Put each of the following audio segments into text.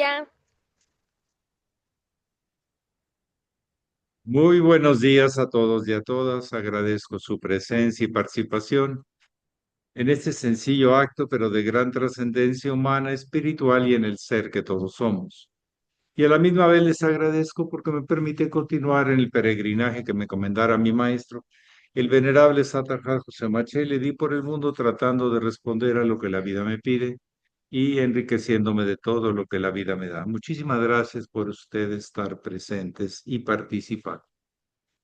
día. Muy buenos días a todos y a todas. Agradezco su presencia y participación en este sencillo acto, pero de gran trascendencia humana, espiritual y en el ser que todos somos. Y a la misma vez les agradezco porque me permite continuar en el peregrinaje que me encomendara mi maestro, el venerable Satarja José Machel, y di por el mundo tratando de responder a lo que la vida me pide y enriqueciéndome de todo lo que la vida me da. Muchísimas gracias por ustedes estar presentes y participar.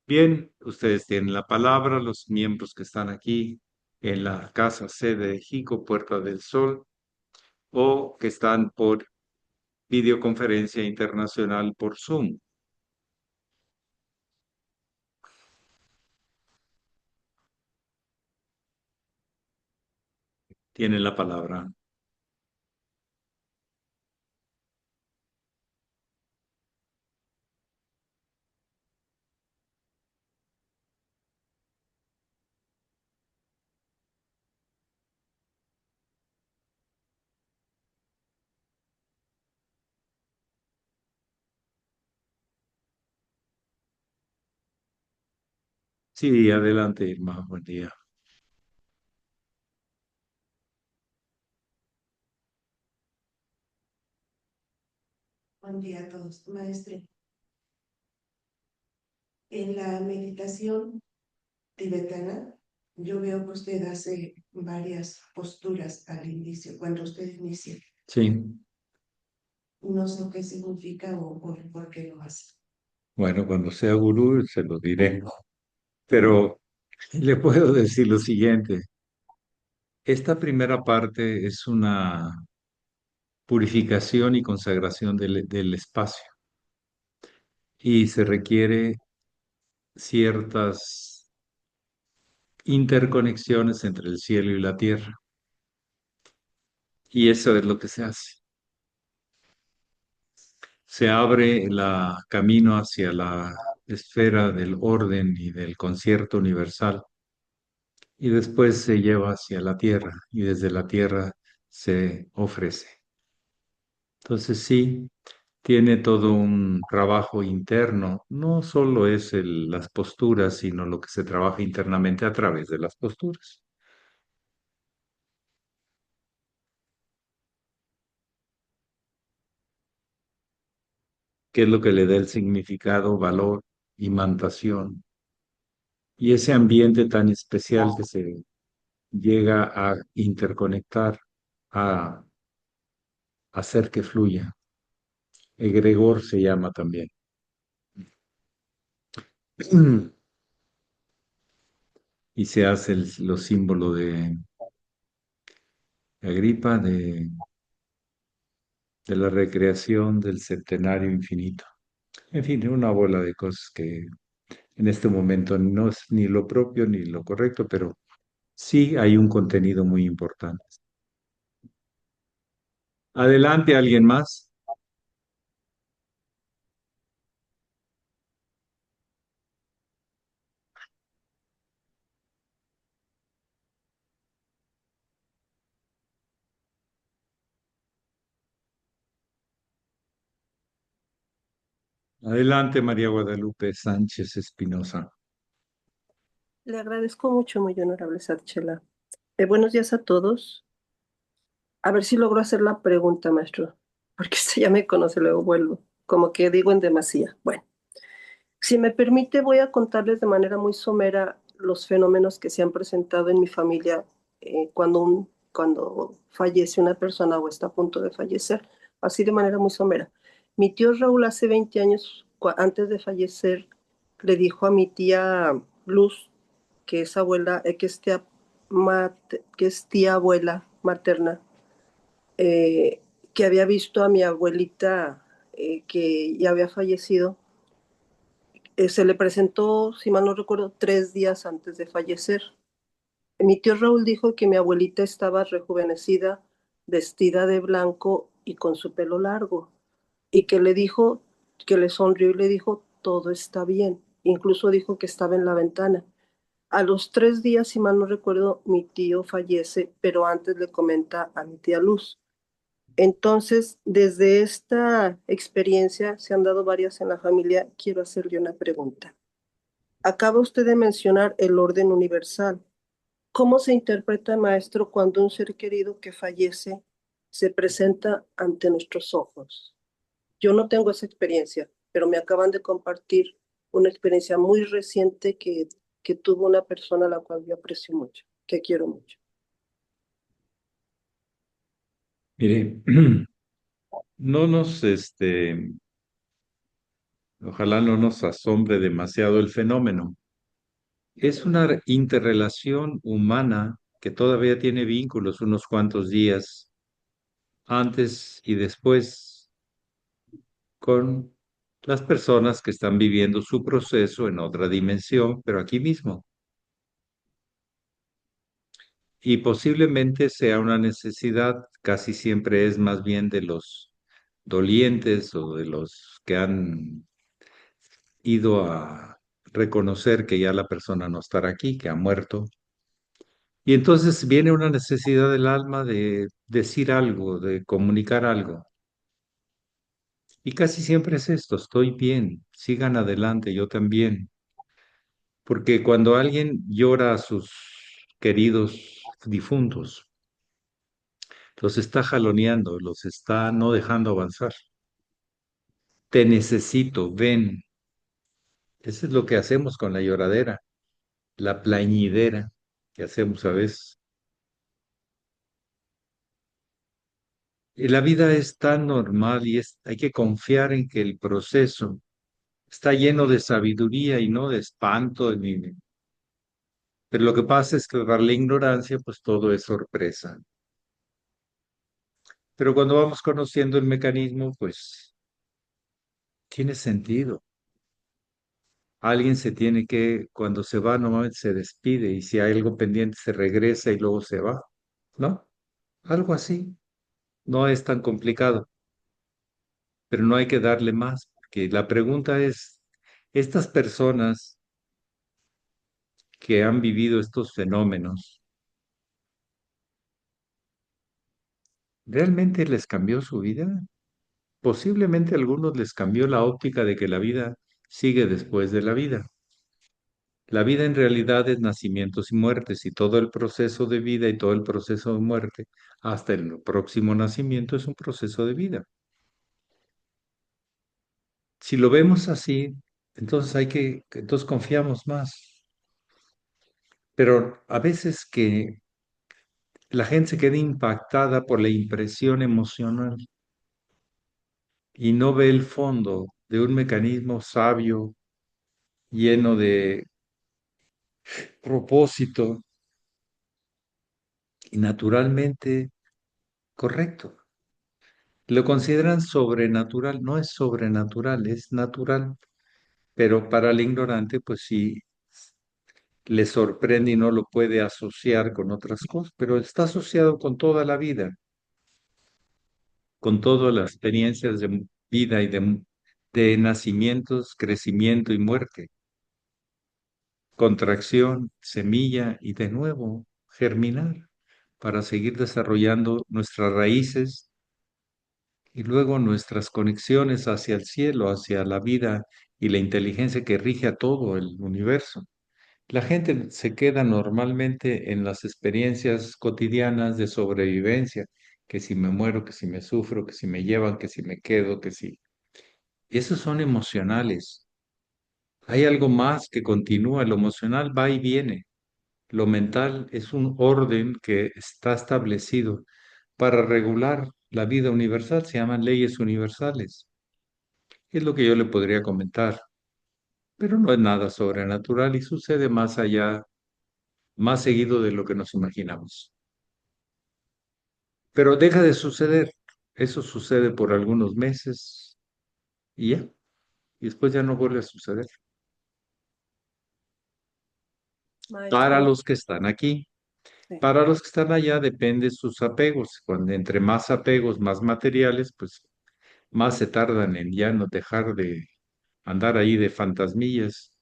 Bien, ustedes tienen la palabra, los miembros que están aquí en la casa sede de Jico, Puerta del Sol, o que están por videoconferencia internacional por Zoom. Tienen la palabra. Sí, adelante, Irma. Buen día. Buen día a todos, maestre. En la meditación tibetana, yo veo que usted hace varias posturas al inicio, cuando usted inicia. Sí, No sé qué significa o por qué lo hace. bueno, cuando sea gurú se lo diré, pero le puedo decir lo siguiente. Esta primera parte es una purificación y consagración del espacio y se requiere ciertas interconexiones entre el cielo y la tierra. Y eso es lo que se hace. Se abre el camino hacia la esfera del orden y del concierto universal y después se lleva hacia la tierra y desde la tierra se ofrece. Entonces sí, tiene todo un trabajo interno, no solo es las posturas, sino lo que se trabaja internamente a través de las posturas. Que es lo que le da el significado, valor, imantación. Y ese ambiente tan especial que se llega a interconectar, a hacer que fluya. Egregor se llama también. Y se hace los símbolos de Agripa, de la recreación del centenario infinito. En fin, una bola de cosas que en este momento no es ni lo propio ni lo correcto, pero sí hay un contenido muy importante. Adelante, ¿alguien más? Adelante, María Guadalupe Sánchez Espinosa. Le agradezco mucho, muy honorable Satchela. Buenos días a todos. A ver si logro hacer la pregunta, maestro, porque usted ya me conoce, luego vuelvo, como que digo en demasía. Bueno, si me permite, voy a contarles de manera muy somera los fenómenos que se han presentado en mi familia cuando fallece una persona o está a punto de fallecer, así de manera muy somera. Mi tío Raúl hace 20 años, antes de fallecer, le dijo a mi tía Luz, que es abuela, que es tía abuela materna, que había visto a mi abuelita que ya había fallecido. Se le presentó, si mal no recuerdo, 3 días antes de fallecer. Mi tío Raúl dijo que mi abuelita estaba rejuvenecida, vestida de blanco y con su pelo largo, y que le dijo, que le sonrió y le dijo, todo está bien. Incluso dijo que estaba en la ventana. A los 3 días, si mal no recuerdo, mi tío fallece, pero antes le comenta a mi tía Luz. Entonces, desde esta experiencia, se han dado varias en la familia, quiero hacerle una pregunta. Acaba usted de mencionar el orden universal. ¿Cómo se interpreta, maestro, cuando un ser querido que fallece se presenta ante nuestros ojos? Yo no tengo esa experiencia, pero me acaban de compartir una experiencia muy reciente que tuvo una persona a la cual yo aprecio mucho, que quiero mucho. Mire, no nos, ojalá no nos asombre demasiado el fenómeno. Es una interrelación humana que todavía tiene vínculos unos cuantos días antes y después con las personas que están viviendo su proceso en otra dimensión, pero aquí mismo. Y posiblemente sea una necesidad, casi siempre es más bien de los dolientes o de los que han ido a reconocer que ya la persona no estará aquí, que ha muerto. Y entonces viene una necesidad del alma de decir algo, de comunicar algo. Y casi siempre es esto: estoy bien, sigan adelante, yo también. Porque cuando alguien llora a sus queridos difuntos, los está jaloneando, los está no dejando avanzar. Te necesito, ven. Eso es lo que hacemos con la lloradera, la plañidera que hacemos a veces. Y la vida es tan normal y hay que confiar en que el proceso está lleno de sabiduría y no de espanto. Pero lo que pasa es que para la ignorancia, pues todo es sorpresa. Pero cuando vamos conociendo el mecanismo, pues tiene sentido. Alguien se tiene que, cuando se va, normalmente se despide y si hay algo pendiente, se regresa y luego se va, ¿no? Algo así. No es tan complicado, pero no hay que darle más, porque la pregunta es, estas personas que han vivido estos fenómenos, ¿realmente les cambió su vida? Posiblemente a algunos les cambió la óptica de que la vida sigue después de la vida. La vida en realidad es nacimientos y muertes, y todo el proceso de vida y todo el proceso de muerte hasta el próximo nacimiento es un proceso de vida. Si lo vemos así, entonces entonces confiamos más. Pero a veces que la gente se queda impactada por la impresión emocional y no ve el fondo de un mecanismo sabio, lleno de propósito y naturalmente correcto. Lo consideran sobrenatural, no es sobrenatural, es natural, pero para el ignorante, pues sí, le sorprende y no lo puede asociar con otras cosas, pero está asociado con toda la vida, con todas las experiencias de vida y de nacimientos, crecimiento y muerte, contracción, semilla y de nuevo germinar para seguir desarrollando nuestras raíces y luego nuestras conexiones hacia el cielo, hacia la vida y la inteligencia que rige a todo el universo. La gente se queda normalmente en las experiencias cotidianas de sobrevivencia, que si me muero, que si me sufro, que si me llevan, que si me quedo, que si... Esos son emocionales. Hay algo más que continúa, lo emocional va y viene. Lo mental es un orden que está establecido para regular la vida universal, se llaman leyes universales. Es lo que yo le podría comentar, pero no es nada sobrenatural y sucede más allá, más seguido de lo que nos imaginamos. Pero deja de suceder. Eso sucede por algunos meses y ya, y después ya no vuelve a suceder. Para Maestro, los que están aquí. sí. Para los que están allá depende sus apegos. Cuando entre más apegos, más materiales, pues más se tardan en ya no dejar de andar ahí de fantasmillas,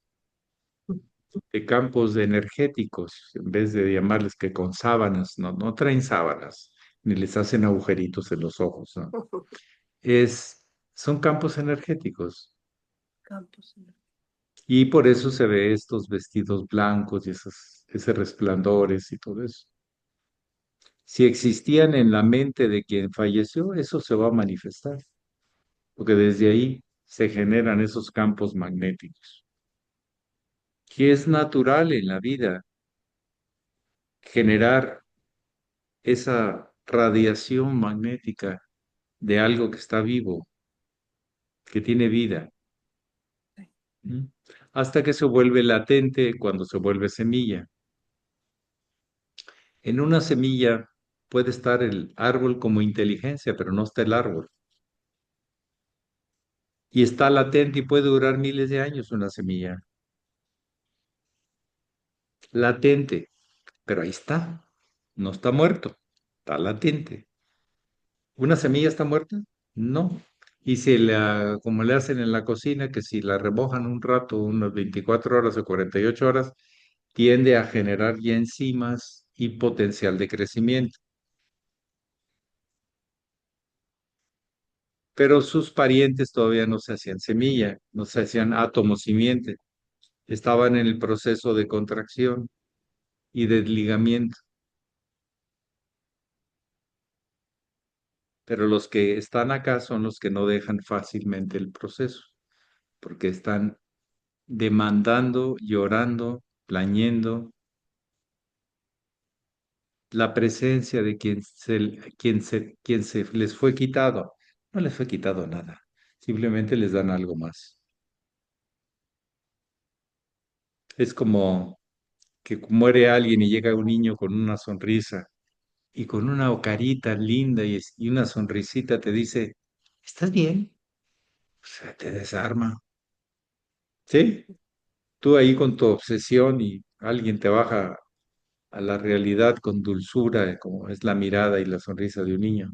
de campos energéticos, en vez de llamarles que con sábanas, no, no traen sábanas, ni les hacen agujeritos en los ojos, ¿no? Son campos energéticos. Campos. Y por eso se ve estos vestidos blancos y esos resplandores y todo eso. Si existían en la mente de quien falleció, eso se va a manifestar, porque desde ahí se generan esos campos magnéticos, que es natural en la vida generar esa radiación magnética de algo que está vivo, que tiene vida. ¿Mm? Hasta que se vuelve latente cuando se vuelve semilla. En una semilla puede estar el árbol como inteligencia, pero no está el árbol. Y está latente y puede durar miles de años una semilla. Latente, pero ahí está. No está muerto, está latente. ¿Una semilla está muerta? No. Y si como le hacen en la cocina, que si la remojan un rato, unas 24 horas o 48 horas, tiende a generar ya enzimas y potencial de crecimiento. Pero sus parientes todavía no se hacían semilla, no se hacían átomos simiente, estaban en el proceso de contracción y desligamiento. Pero los que están acá son los que no dejan fácilmente el proceso, porque están demandando, llorando, plañendo la presencia de quien se les fue quitado. No les fue quitado nada, simplemente les dan algo más. Es como que muere alguien y llega un niño con una sonrisa y con una carita linda y una sonrisita te dice, ¿estás bien? O sea, te desarma. ¿Sí? Tú ahí con tu obsesión y alguien te baja a la realidad con dulzura, como es la mirada y la sonrisa de un niño.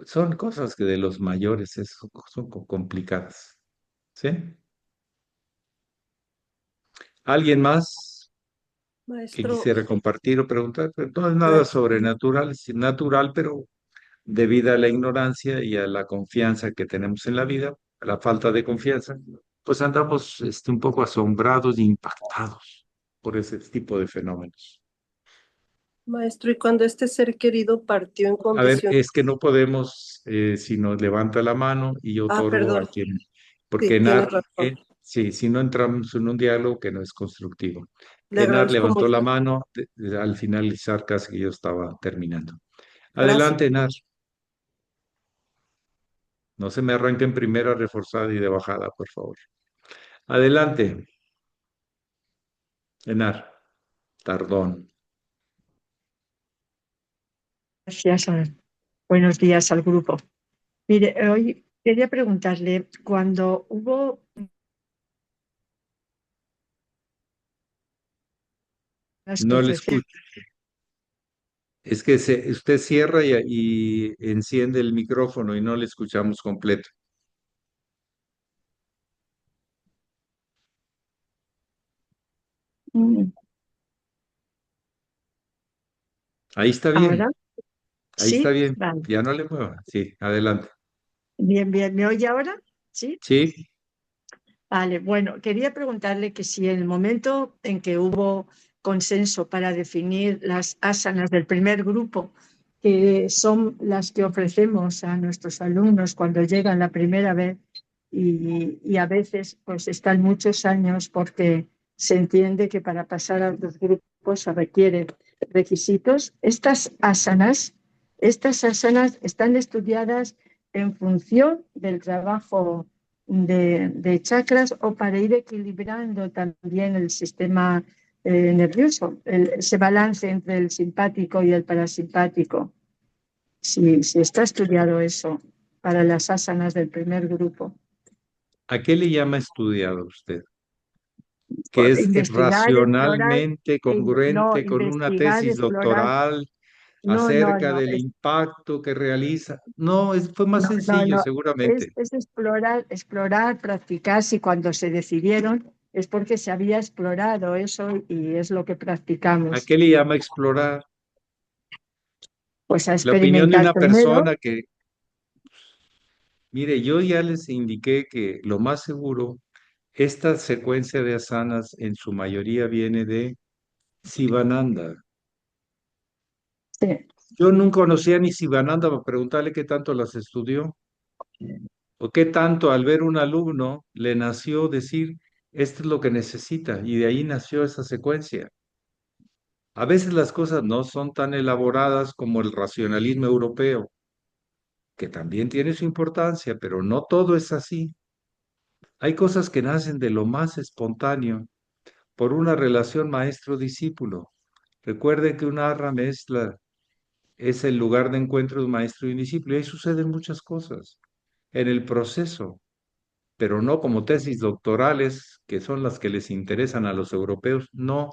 Son cosas que de los mayores son complicadas. ¿Sí? ¿Alguien más que Maestro, quisiera compartir o preguntar? Pero no es nada gra- sobrenatural, es natural, pero debido a la ignorancia y a la confianza que tenemos en la vida, a la falta de confianza, pues andamos un poco asombrados e impactados por ese tipo de fenómenos. maestro, y cuando este ser querido partió en A ver, condiciones, es que no podemos, si nos levanta la mano y yo otorgo a perdón, quien, sí, porque tiene Enar, razón. sí, si no entramos en un diálogo que no es constructivo. Le Enar agradezco levantó la mucho. mano al finalizar casi que yo estaba terminando. Gracias. Adelante, Enar. No se me arranque en primera reforzada y de bajada, por favor. Adelante, Enar. Tardón. Gracias. Buenos días al grupo. Mire, hoy quería preguntarle, cuando hubo, las que No le ofrecieron, escucho. Es que usted cierra y enciende el micrófono y no le escuchamos completo. Ahí está ahora, bien. Ahí está sí, bien. vale, Ya no le mueva. Sí, adelante. bien, bien, ¿me oye ahora? Sí, Sí, vale, bueno, quería preguntarle que si en el momento en que hubo consenso para definir las asanas del primer grupo, que son las que ofrecemos a nuestros alumnos cuando llegan la primera vez y a veces pues están muchos años porque se entiende que para pasar a otros grupos se requieren requisitos. Estas asanas están estudiadas en función del trabajo de chakras o para ir equilibrando también el sistema nervioso, ese balance entre el simpático y el parasimpático. Si está estudiado eso para las asanas del primer grupo. ¿a qué le llama estudiado usted? Que Por es investigar, explorar, racionalmente no, congruente con una investigar, tesis explorar. doctoral No, no, acerca no, del impacto que realiza. No, fue más no, no, sencillo, no. seguramente. Es explorar, practicar. Si cuando se decidieron es porque se había explorado eso y es lo que ¿A practicamos. qué le llama explorar? Pues a La opinión de experimentar una primero. persona que, mire, yo ya les indiqué que lo más seguro, esta secuencia de asanas en su mayoría viene de Sivananda. Sí, Yo nunca conocía ni Sivananda para preguntarle qué tanto las estudió o qué tanto al ver un alumno le nació decir, esto es lo que necesita y de ahí nació esa secuencia. A veces las cosas no son tan elaboradas como el racionalismo europeo, que también tiene su importancia, pero no todo es así. Hay cosas que nacen de lo más espontáneo por una relación maestro-discípulo. Recuerden que una arram es el lugar de encuentro de un maestro y un discípulo, y ahí suceden muchas cosas en el proceso, pero no como tesis doctorales, que son las que les interesan a los europeos. No,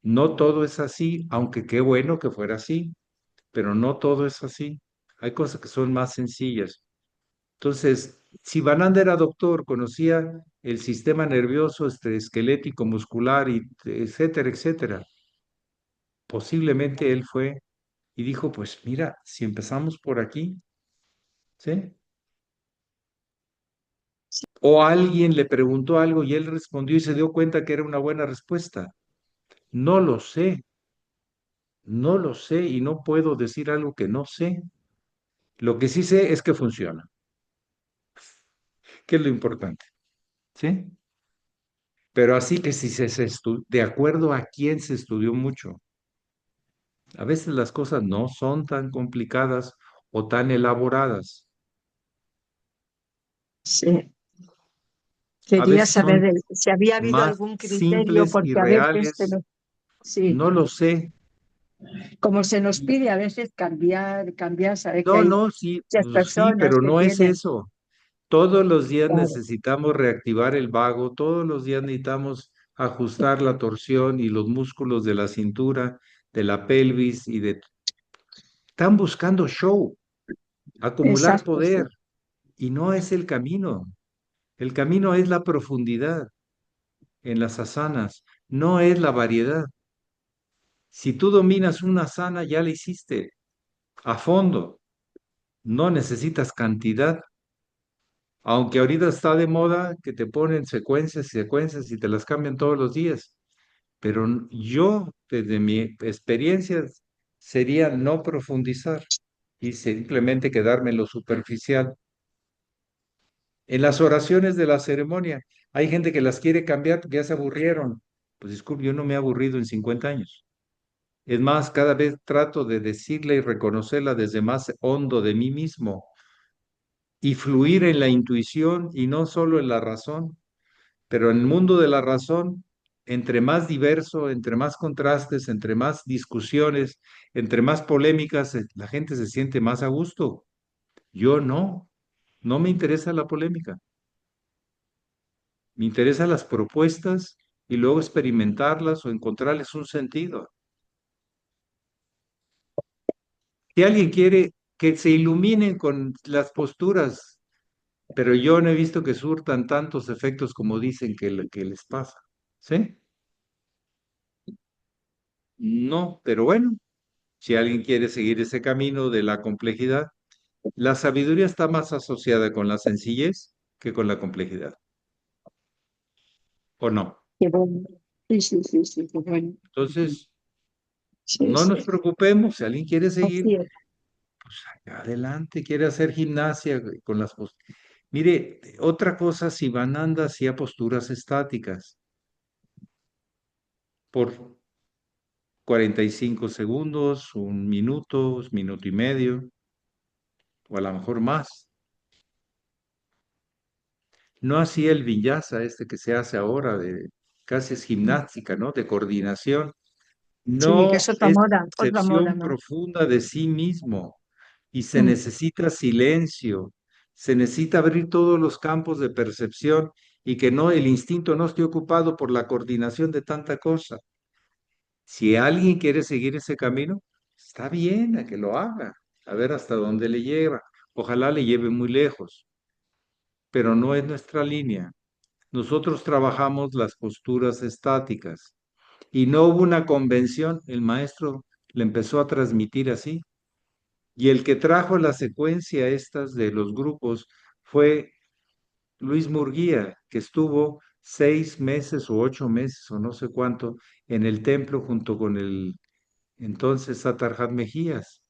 no todo es así, aunque qué bueno que fuera así, pero no todo es así. Hay cosas que son más sencillas. Entonces, si Bananda era doctor, conocía el sistema nervioso, esquelético, muscular, y etcétera, etcétera. Posiblemente él fue y dijo, pues mira, si empezamos por aquí, ¿sí? O alguien le preguntó algo y él respondió y se dio cuenta que era una buena respuesta. No lo sé, no lo sé y no puedo decir algo que no sé. Lo que sí sé es que funciona, que es lo importante, ¿sí? Pero así que si de acuerdo a quién se estudió mucho. A veces las cosas no son tan complicadas o tan elaboradas. sí. A Quería veces saber son si había habido más algún criterio, simples y porque a veces reales. sí, No lo sé. como se nos pide a veces cambiar, sabe que No, hay no, sí, muchas pues sí, personas pero que no es tienen, eso. Todos los días claro, necesitamos reactivar el vago, todos los días necesitamos ajustar la torsión y los músculos de la cintura, de la pelvis y de... Están buscando show, acumular exacto, sí, poder, y no es el camino. El camino es la profundidad en las asanas, no es la variedad. Si tú dominas una asana, ya la hiciste a fondo, no necesitas cantidad. Aunque ahorita está de moda que te ponen secuencias y secuencias y te las cambian todos los días. Pero yo, desde mi experiencia, sería no profundizar y simplemente quedarme en lo superficial. En las oraciones de la ceremonia, hay gente que las quiere cambiar porque ya se aburrieron. Pues disculpe, yo no me he aburrido en 50 años. Es más, cada vez trato de decirla y reconocerla desde más hondo de mí mismo y fluir en la intuición y no solo en la razón. Pero en el mundo de la razón, entre más diverso, entre más contrastes, entre más discusiones, entre más polémicas, la gente se siente más a gusto. Yo no, no me interesa la polémica. Me interesan las propuestas y luego experimentarlas o encontrarles un sentido. Si alguien quiere que se iluminen con las posturas, pero yo no he visto que surtan tantos efectos como dicen que les pasa. ¿Sí? No, pero bueno, si alguien quiere seguir ese camino de la complejidad, la sabiduría está más asociada con la sencillez que con la complejidad, ¿o no? qué bueno. Sí, sí, sí, sí, qué bueno. Entonces, Sí, no sí, nos preocupemos, si alguien quiere seguir, así es. adelante, quiere hacer gimnasia con las posturas. Mire, otra cosa, si Sivananda hacía posturas estáticas por 45 segundos, un minuto y medio, o a lo mejor más. No hacía el vinyasa este que se hace ahora, de casi es gimnástica, ¿no? De coordinación. Sí, que No es es otra moda, percepción ¿no? profunda de sí mismo y se Mm, necesita silencio, se necesita abrir todos los campos de percepción y que no el instinto no esté ocupado por la coordinación de tanta cosa. Si alguien quiere seguir ese camino, está bien a que lo haga, a ver hasta dónde le lleva. Ojalá le lleve muy lejos, pero no es nuestra línea. Nosotros trabajamos las posturas estáticas y no hubo una convención. El maestro le empezó a transmitir así. Y el que trajo la secuencia estas de los grupos fue Luis Murguía, que estuvo 6 meses o 8 meses o no sé cuánto en el templo junto con el entonces Atarjat Mejías.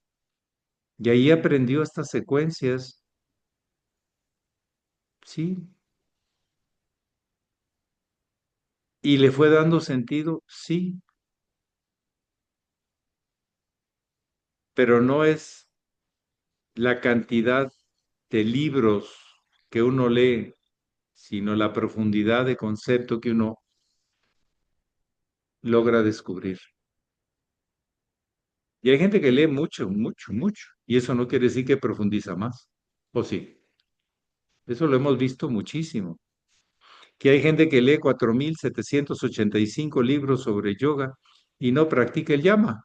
Y ahí aprendió estas secuencias, sí, y le fue dando sentido, sí, pero no es la cantidad de libros que uno lee, sino la profundidad de concepto que uno logra descubrir. Y hay gente que lee mucho, mucho, mucho, y eso no quiere decir que profundiza más, ¿o sí? Eso lo hemos visto muchísimo. Que hay gente que lee 4.785 libros sobre yoga y no practica el yama.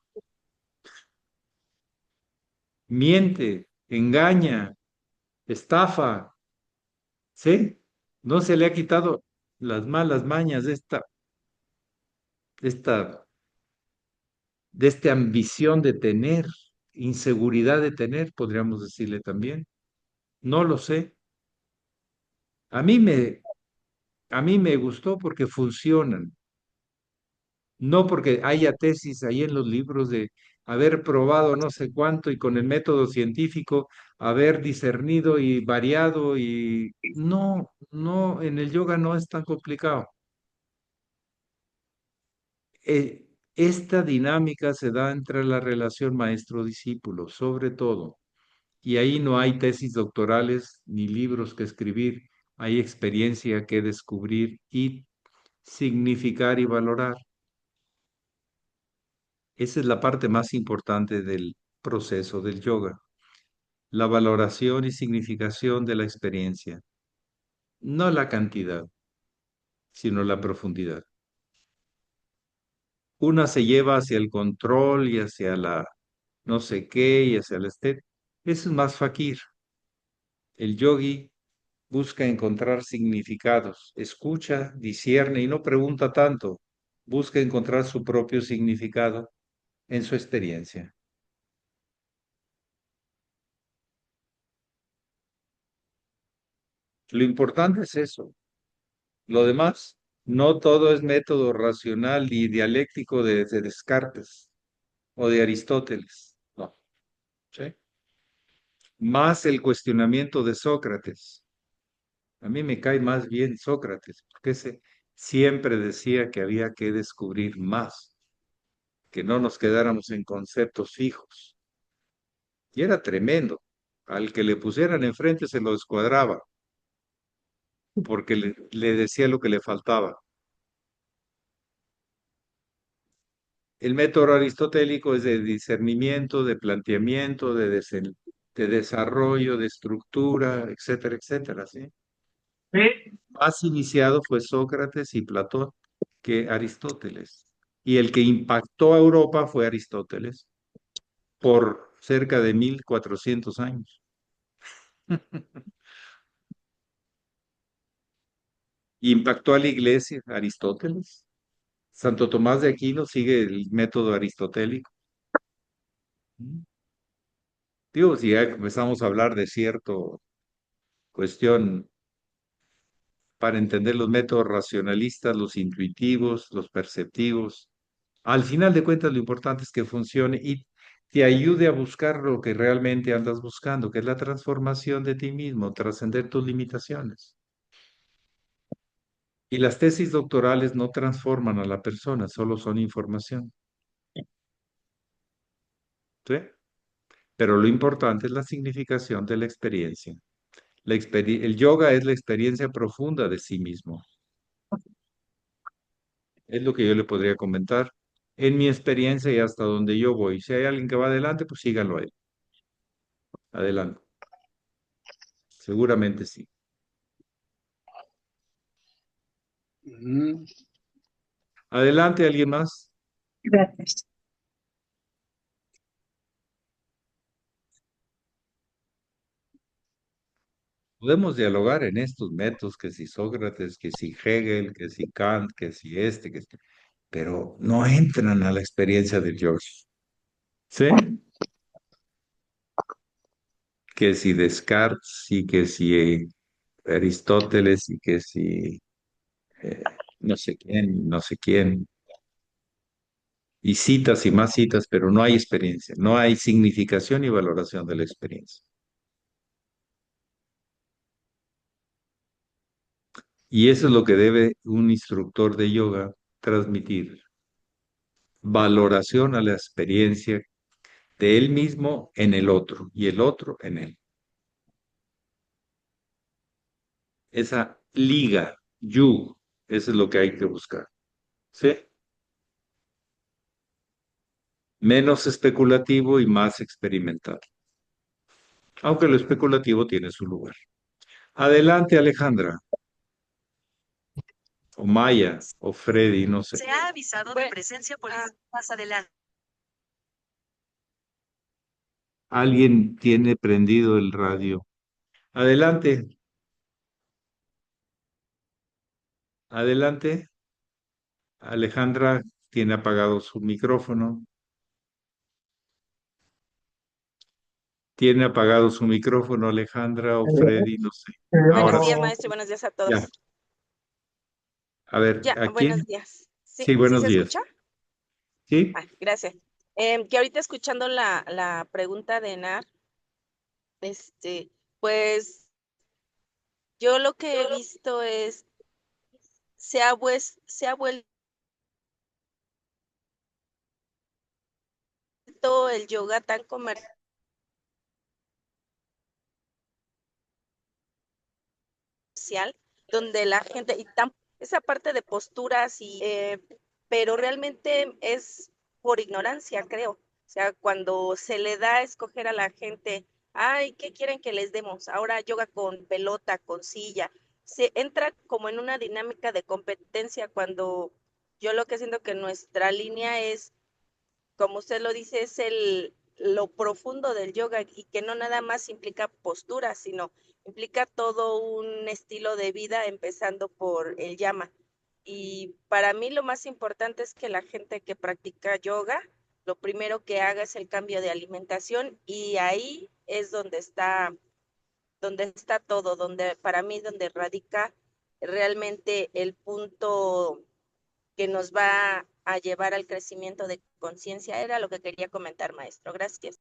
Miente, engaña, estafa, ¿sí? No se le ha quitado las malas mañas esta, de esta ambición de tener, inseguridad de tener, podríamos decirle también. No lo sé. A mí me, a mí me gustó porque funcionan, no porque haya tesis ahí en los libros de haber probado no sé cuánto y con el método científico haber discernido y variado y no, no, en el yoga no es tan complicado. Esta dinámica se da entre la relación maestro-discípulo, sobre todo, y ahí no hay tesis doctorales ni libros que escribir, hay experiencia que descubrir y significar y valorar. Esa es la parte más importante del proceso del yoga, la valoración y significación de la experiencia, no la cantidad, sino la profundidad. Una se lleva hacia el control y hacia la no sé qué y hacia el estético. Eso es más fakir. El yogi busca encontrar significados, escucha, discierne y no pregunta tanto, busca encontrar su propio significado en su experiencia. Lo importante es eso. Lo demás, no todo es método racional y dialéctico de Descartes o de Aristóteles. No. ¿Sí? Más el cuestionamiento de Sócrates. A mí me cae más bien Sócrates, porque ese siempre decía que había que descubrir más, que no nos quedáramos en conceptos fijos. Y era tremendo. Al que le pusieran enfrente se lo escuadraba, porque le decía lo que le faltaba. El método aristotélico es de discernimiento, de planteamiento, de desarrollo, de estructura, etcétera, etcétera, ¿sí? Más iniciado fue Sócrates y Platón que Aristóteles. Y el que impactó a Europa fue Aristóteles por cerca de 1.400 años. Impactó a la iglesia Aristóteles. Santo Tomás de Aquino sigue el método aristotélico. Digo, si ya empezamos a hablar de cierta cuestión para entender los métodos racionalistas, los intuitivos, los perceptivos. Al final de cuentas, lo importante es que funcione y te ayude a buscar lo que realmente andas buscando, que es la transformación de ti mismo, trascender tus limitaciones. Y las tesis doctorales no transforman a la persona, solo son información. ¿Sí? Pero lo importante es la significación de la experiencia. El yoga es la experiencia profunda de sí mismo. Es lo que yo le podría comentar en mi experiencia y hasta donde yo voy. Si hay alguien que va adelante, pues síganlo a él. Adelante. Seguramente sí. Adelante, ¿alguien más? Gracias. Podemos dialogar en estos métodos, que si Sócrates, que si Hegel, que si Kant, que si pero no entran a la experiencia del yoga. ¿Sí? Que si Descartes y que si Aristóteles y que si eh, no sé quién, no sé quién, y citas y más citas, pero no hay experiencia, no hay significación y valoración de la experiencia. Y eso es lo que debe un instructor de yoga transmitir, valoración a la experiencia de él mismo en el otro y el otro en él. Esa liga, you, eso es lo que hay que buscar. ¿Sí? Menos especulativo y más experimental. Aunque lo especulativo tiene su lugar. Adelante, Alejandra, o Maya, o Freddy, no sé. Se ha avisado de presencia policial. Más adelante. Alguien tiene prendido el radio. Adelante, adelante. Alejandra tiene apagado su micrófono. Tiene apagado su micrófono, Alejandra o Freddy, no sé. Ahora Buenos sí, días, maestro, y buenos días a ya. todos. A ver, Ya, ¿a buenos quién? días. ¿Sí, Sí, sí buenos se días. escucha? ¿Sí? Gracias. Que ahorita escuchando la pregunta de Enar, pues yo lo que he visto es, se ha vuelto el yoga tan comercial, donde la gente, y tan, esa parte de posturas, pero realmente es por ignorancia, creo. O sea, cuando se le da a escoger a la gente, ay, ¿qué quieren que les demos? Ahora yoga con pelota, con silla. Se entra como en una dinámica de competencia cuando yo lo que siento que nuestra línea es, como usted lo dice, es lo profundo del yoga y que no nada más implica postura, sino implica todo un estilo de vida, empezando por el yama. Y para mí lo más importante es que la gente que practica yoga, lo primero que haga es el cambio de alimentación, y ahí es donde está todo, donde para mí donde radica realmente el punto que nos va a llevar al crecimiento de conciencia. Era lo que quería comentar, maestro. Gracias.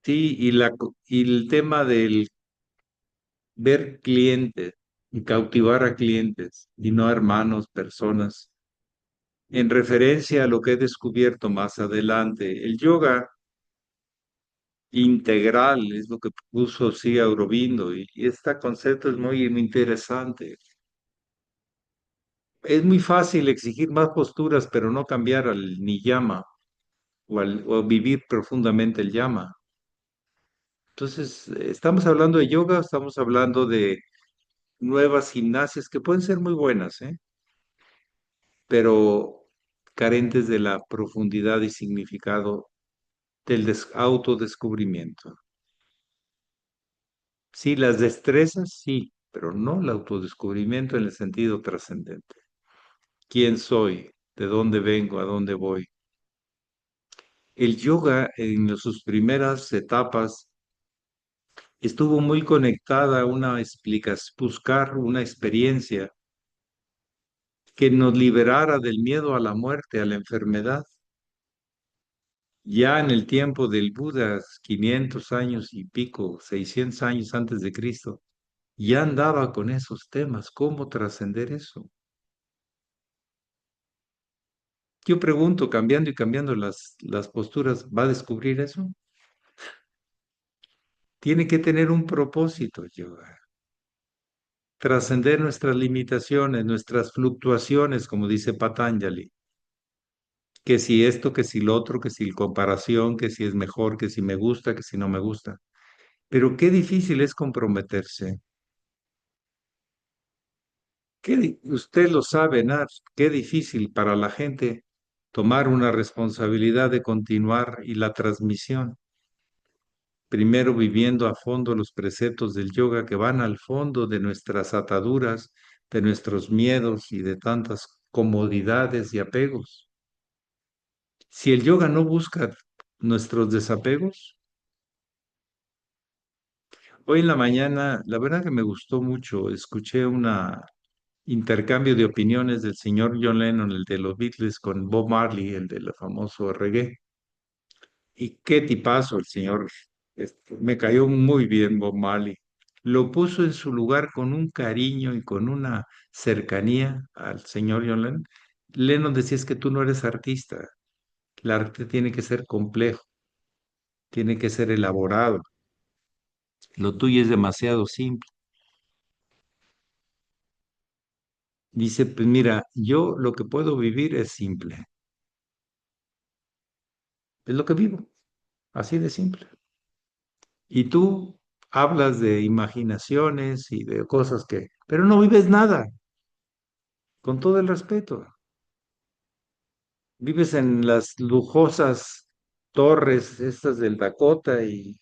Sí, y el tema del ver clientes y cautivar a clientes y no a hermanos, personas. En referencia a lo que he descubierto más adelante, el yoga integral es lo que puso sí Aurobindo, y este concepto es muy interesante. Es muy fácil exigir más posturas, pero no cambiar al niyama o vivir profundamente el yama. Entonces, estamos hablando de yoga, estamos hablando de nuevas gimnasias que pueden ser muy buenas, ¿eh? Pero carentes de la profundidad y significado del autodescubrimiento. Sí, las destrezas, sí, pero no el autodescubrimiento en el sentido trascendente. ¿Quién soy? ¿De dónde vengo? ¿A dónde voy? El yoga en sus primeras etapas estuvo muy conectada a una explicación, buscar una experiencia que nos liberara del miedo a la muerte, a la enfermedad. Ya en el tiempo del Buda, 500 años y pico, 600 años antes de Cristo, ya andaba con esos temas. ¿Cómo trascender eso? Yo pregunto, cambiando y cambiando las posturas, ¿va a descubrir eso? Tiene que tener un propósito, yoga. Trascender nuestras limitaciones, nuestras fluctuaciones, como dice Patanjali. Que si esto, que si lo otro, que si comparación, que si es mejor, que si me gusta, que si no me gusta. Pero qué difícil es comprometerse. Usted lo sabe, Nars, qué difícil para la gente tomar una responsabilidad de continuar y la transmisión. primero viviendo a fondo los preceptos del yoga que van al fondo de nuestras ataduras, de nuestros miedos y de tantas comodidades y apegos. Si el yoga no busca nuestros desapegos, hoy en la mañana, la verdad que me gustó mucho, escuché un intercambio de opiniones del señor John Lennon, el de los Beatles, con Bob Marley, el del famoso reggae. Y qué tipazo el señor. Me cayó muy bien Bob Marley. Lo puso en su lugar con un cariño y con una cercanía al señor John Lennon. Lennon decía, es que tú no eres artista. El arte tiene que ser complejo, tiene que ser elaborado. Lo tuyo es demasiado simple. Dice, pues mira, yo lo que puedo vivir es simple. Es lo que vivo, así de simple. Y tú hablas de imaginaciones y de cosas que, pero no vives nada, con todo el respeto. Vives en las lujosas torres estas del Dakota y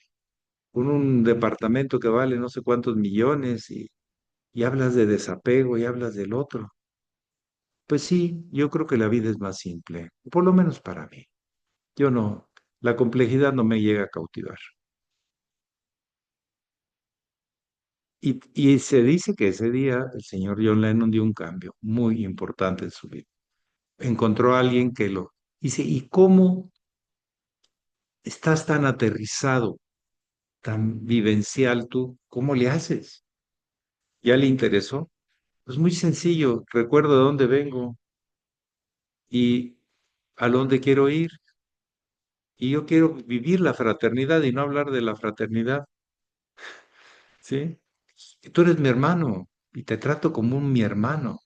con un departamento que vale no sé cuántos millones y hablas de desapego y hablas del otro. Pues sí, yo creo que la vida es más simple, por lo menos para mí. Yo no, la complejidad no me llega a cautivar. Y se dice que ese día el señor John Lennon dio un cambio muy importante en su vida. Encontró a alguien que lo dice, ¿y cómo estás tan aterrizado, tan vivencial tú? ¿Cómo le haces? ¿Ya le interesó? Pues muy sencillo, recuerdo de dónde vengo y a dónde quiero ir. Y yo quiero vivir la fraternidad y no hablar de la fraternidad, ¿sí? Y tú eres mi hermano y te trato como mi hermano,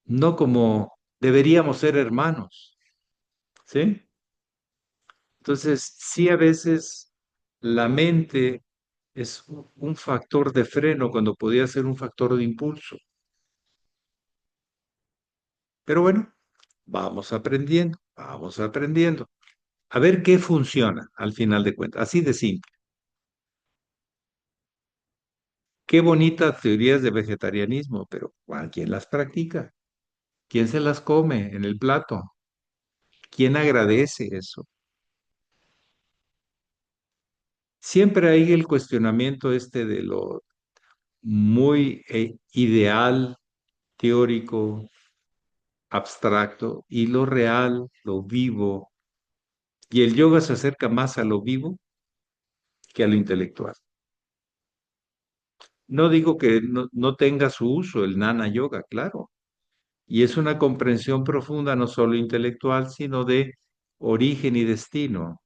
no como deberíamos ser hermanos, ¿sí? Entonces, sí, a veces la mente es un factor de freno cuando podía ser un factor de impulso. Pero bueno, vamos aprendiendo, vamos aprendiendo. A ver qué funciona al final de cuentas, así de simple. Qué bonitas teorías de vegetarianismo, pero ¿quién las practica? ¿Quién se las come en el plato? ¿Quién agradece eso? Siempre hay el cuestionamiento este de lo muy ideal, teórico, abstracto, y lo real, lo vivo. Y el yoga se acerca más a lo vivo que a lo intelectual. No digo que no tenga su uso el Jnana Yoga, claro. Y es una comprensión profunda, no solo intelectual, sino de origen y destino,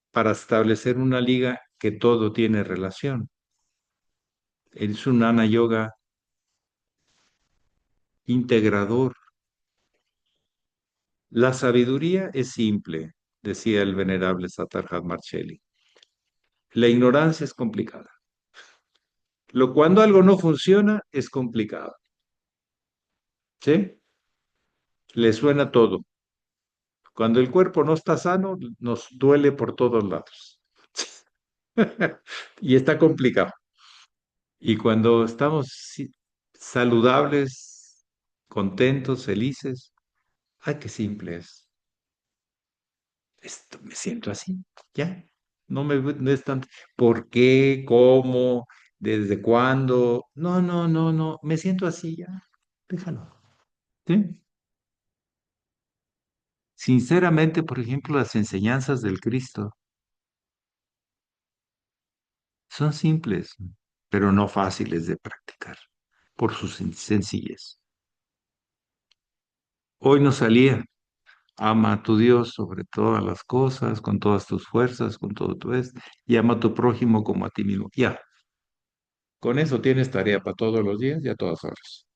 para establecer una liga que todo tiene relación. Es un Jnana Yoga integrador. La sabiduría es simple, decía el venerable Satarjat Marcelli. La ignorancia es complicada. Cuando algo no funciona es complicado. ¿Sí? Le suena todo. Cuando el cuerpo no está sano, nos duele por todos lados. Y está complicado. Y cuando estamos saludables, contentos, felices, ¡ay, qué simple es! Esto, me siento así, ya. No es tanto, ¿por qué? ¿Cómo? ¿Desde cuándo? No, no, no, no, me siento así, ya. Déjalo. ¿Sí? Sinceramente, por ejemplo, las enseñanzas del Cristo son simples, pero no fáciles de practicar por su sencillez. Hoy no salía, ama a tu Dios sobre todas las cosas, con todas tus fuerzas, con todo tu es, y ama a tu prójimo como a ti mismo. Ya, con eso tienes tarea para todos los días y a todas horas.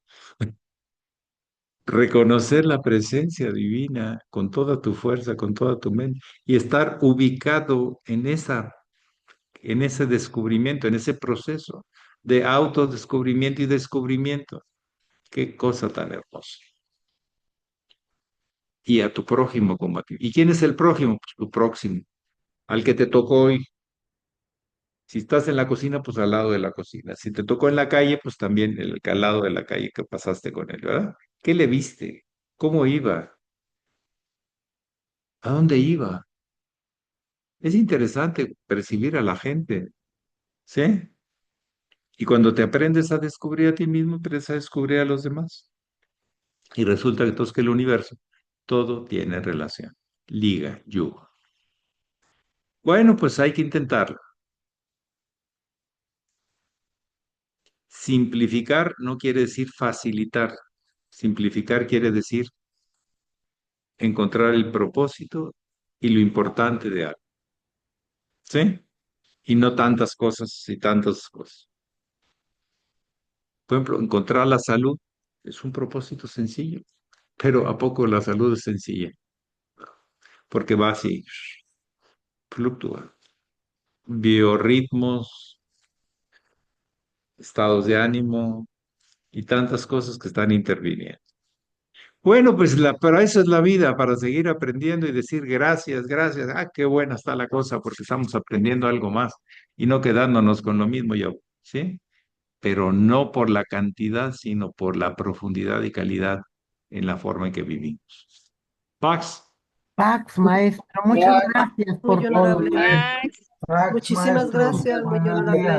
Reconocer la presencia divina con toda tu fuerza, con toda tu mente, y estar ubicado en ese descubrimiento, en ese proceso de autodescubrimiento y descubrimiento. Qué cosa tan hermosa. Y a tu prójimo como a ti. ¿Y quién es el prójimo? Pues tu próximo. al que te tocó hoy. Si estás en la cocina, pues al lado de la cocina. Si te tocó en la calle, pues también al lado de la calle que pasaste con él, ¿verdad? ¿Qué le viste? ¿Cómo iba? ¿A dónde iba? Es interesante percibir a la gente, ¿sí? Y cuando te aprendes a descubrir a ti mismo, aprendes a descubrir a los demás. Y resulta que entonces que el universo, todo tiene relación. Liga, yugo. Bueno, pues hay que intentarlo. Simplificar no quiere decir facilitar. Simplificar quiere decir encontrar el propósito y lo importante de algo. ¿Sí? Y no tantas cosas y tantas cosas. Por ejemplo, encontrar la salud es un propósito sencillo, pero ¿a poco la salud es sencilla? Porque va así, fluctúa. Biorritmos, estados de ánimo y tantas cosas que están interviniendo. Bueno, pues para eso es la vida, para seguir aprendiendo y decir gracias, gracias. Ah, qué buena está la cosa porque estamos aprendiendo algo más y no quedándonos con lo mismo yo, ¿sí? Pero no por la cantidad, sino por la profundidad y calidad en la forma en que vivimos. Pax. Pax, maestro, muchas gracias Muy por todo, honorable. maestro. Max. Pax, Muchísimas maestro. gracias, muy Buenos honorable. días.